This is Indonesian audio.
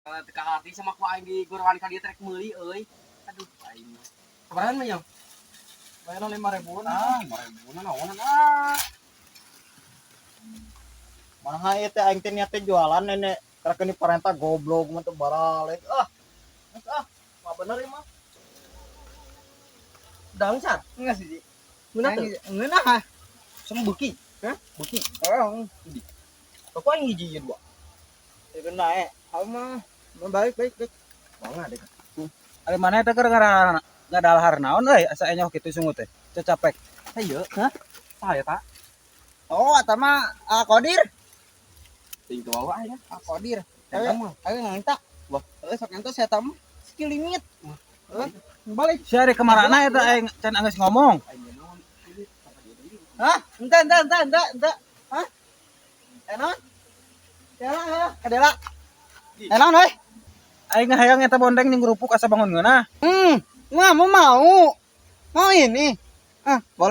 Teka hati sama ku aing di gorowan ka dieu trek meuli euy. Aduh aing. Sabarahan mah nyong? Bayar 5.000 Ah, 5.000 naon ah. Mana ieu teh aing teh niat teh jualan nenek. Karena ini perintah goblok mah teu baralik. Mah bener ieu mah. Daun sat. Enggak sih. Ngeunah teu? Ngeunah ah. Sama buki. Hah? Buki. Oh, di. Kok aing hiji ieu dua. Teu kena mah baik. Bangga deh. Ari mana teh gara-gara ngadalhar naon euy asa enyoh kitu sungut teh. Cecapek. Hayu. Hah? Saha eta? Oh, eta mah Kodir. Ting teu wawa aya. Kodir. Eta mah. Ayo nganta. Wah, sok nganta saya tamu skill limit. Balik. Si ari kemarana eta aing can anggeus ngomong. Aing naon? Hah? Ente. Hah? Enak? Kadela. Enak, euy. Aing ngahayang eta bondeng jeung kerupuk asa bangun ngeunah. Mau ini. Boleh.